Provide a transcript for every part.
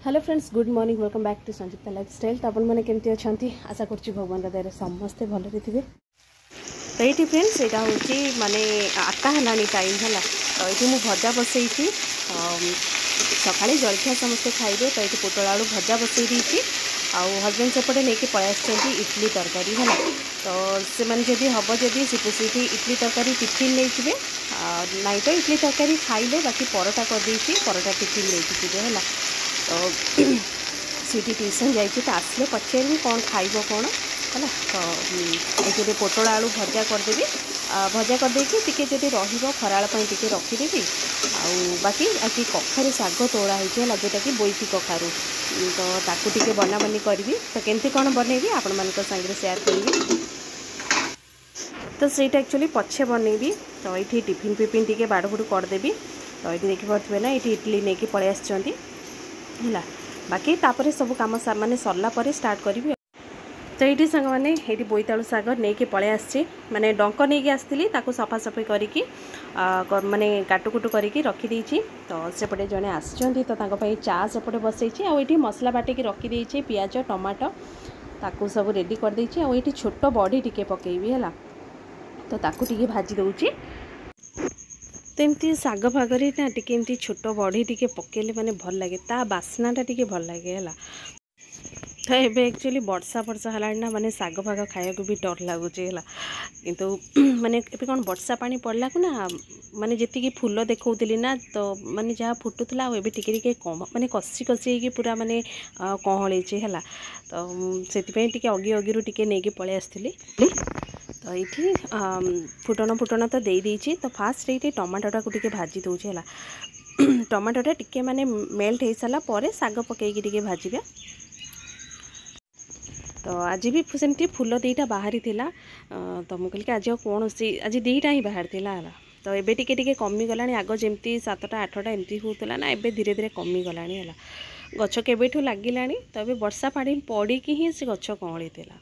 Hello friends, good morning, welcome back to Sanjivata lifestyle. तो आपण मैंने केमती अच्छा आशा करुँच भगवान दया समस्ते भलरे थे। तो ये फ्रेंड्स यहाँ हूँ माने 8टा है टाइम है। तो ये मुझे भजा बसई सका जलखिया समस्ते खाइबे। तो ये पोटल आलू भजा बसई दी हजबैंड सेपटे नहीं पलि इडली तरकारी है। तो से जदि हम जदि सीठी इडली तरकारी टिफिन नहीं जी नाई तो इडली तरकारी खाइले बाकी परोटा कर परोटा टिफिन नहीं जी है। तो सीटी ट्यूशन जाइए तो आसले पचारि कौन खाइब कौन है। तो ये पोटल आलू भजा करदेवी भजा करदेकी टी खराल टी रखीदेवी। बाकी आज कखारू साग तोड़ा है जोटा कि बोईती कखारू। तो ताकू टी बना बनी करी। तो केमती कौन बनैबी आपण मान सागर सेयार करी। तो सहीटा एक्चुअली पछे बनैबी। तो ये टिफिन फिफिन टी बाड़बुड़ करदेवी। तो ये देखिपे ना ये इडली नहीं पलि आसछंती है। बाकी तापर सब कम माने सरला पर स्टार्ट करी। तो ये सांग मैंने ये बोईतालु साग नहीं कि पलि आसी माने डंक नहीं आसती सफा सफाई करी माने काटुकुटु करी रखीदे। तो सेपटे जड़े आसछंती तो तांको चा सेपटे बसई आईटी मसला बाटिकी रखीदे पियाज टमाटो ताकू सब रेडी करदे। आईटी छोट बड़ी टिके पकेबी है। तो ताकू टिके भाजी दउची। तो एमती साग फागरे ना टी छोट बड़ी टी पकेले माने भल लगे ता बास्नाटा टी भल लगे है। तो ये एक्चुअली वर्षा वर्षा है ना माने साग फाग खाया भी डर लगुच है। किंतु माने ए कौन वर्षा पानी पड़ला को ना माने जी फूल देखौली ना तो माने जहाँ फुटुला एबे टिके कम माने कसी कसी पूरा माने कहले है। तो से अगी अगी टिके नहीं पलि आसती। तो ये फुटन फुटन तो दे देछि। तो फास्ट ये टमाटोटा को टिके भाजी दूचे है। टमाटोटा टिके माने मेल्ट हो सारा पर साग पकईकी टिके भाजिबे। तो आज भी सेमती फूल दीटा बाहरी थिला। तो मुझे कहली आज कौन आज दीटा ही बाहर थिला है। तो एबे टिके टिके कमी गलानी। आग जमती 7टा 8टा एमती होता ना एबे धीरे धीरे कमी गलानी है। गछ केबेठू लागिलानी। तो ये वर्षा पानी पड़ीकी ही से गछ कँली थिला।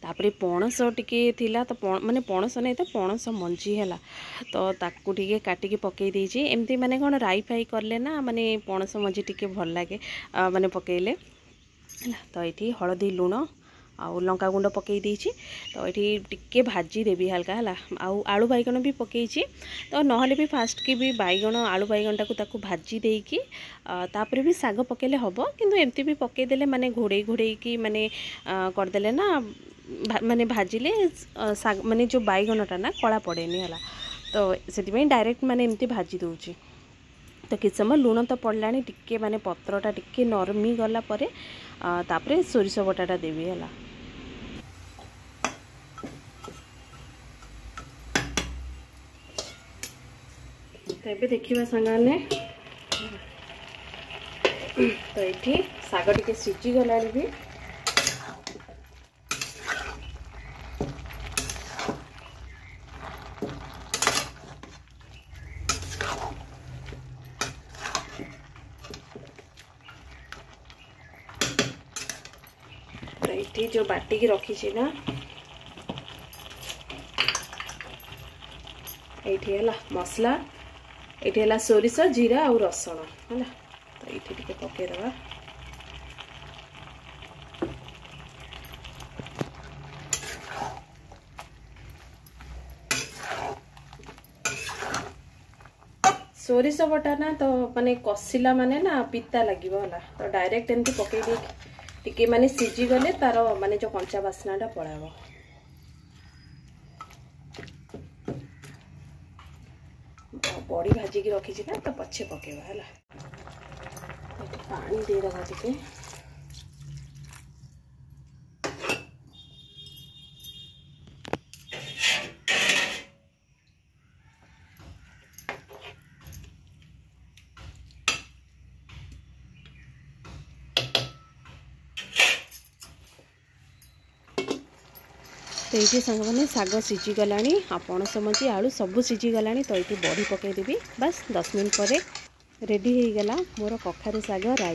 तापरे पणस टिके थिला। तो माने पणस नहीं तो पणस मंजी है। तो ताकू टिके काटिकी पकई देछि। एमती माने कौन राई फाई करले ना माने पणस मंजी टिके भल लागे माने पकईले। तो ये हलदी लुण आउ लंका गुंड पकई देछि। तो ये टिके भाजी देवी हल्का है। आलू बैगण भी पकई। तो नहले भी फास्ट की भी बैगण आलू बैगणटा को ताकू भाजी देकी तापर भी साग पकेले हम। किंतु एमती भी पकईदेले माने घोड़े घोड़े की माने करदेले ना माने भाजिले साग माने जो बैगणटा ना कला पड़ेनी है। तो से डायरेक्ट माने एमती भाजी दूची। तो किस समय लुण तो पड़ला टिके माने पत्रटा टिके नरमी गला परे तापरे सोरिष बटाटा देवी है। तो ये देखिए सांगने। तो ये साग टिके सीझी गला भी। ये जो बाटिकी रखी ना ये है मसला ये है सोरिष जीरा और रसुण है। तो ये टिके पकईदबा। सोरिष बटा ना तो माने कसिला माने ना पिता लगे है। तो डायरेक्ट एमती पकई दे टिके माने सीझी गले तार माने जो कंचा बास्नाटा पड़ाब। बड़ी भाजी की रखी ना तो पछे पकेबा है। पानी दे दबा टिके। तो ये सांग मैंने साग सीझी गला पणस मंजी आलू सब सीझी गला। तो ये बड़ी पकईदेवी। बस 10 मिनट पर रेडी हो गला मोर कखारू साग राई।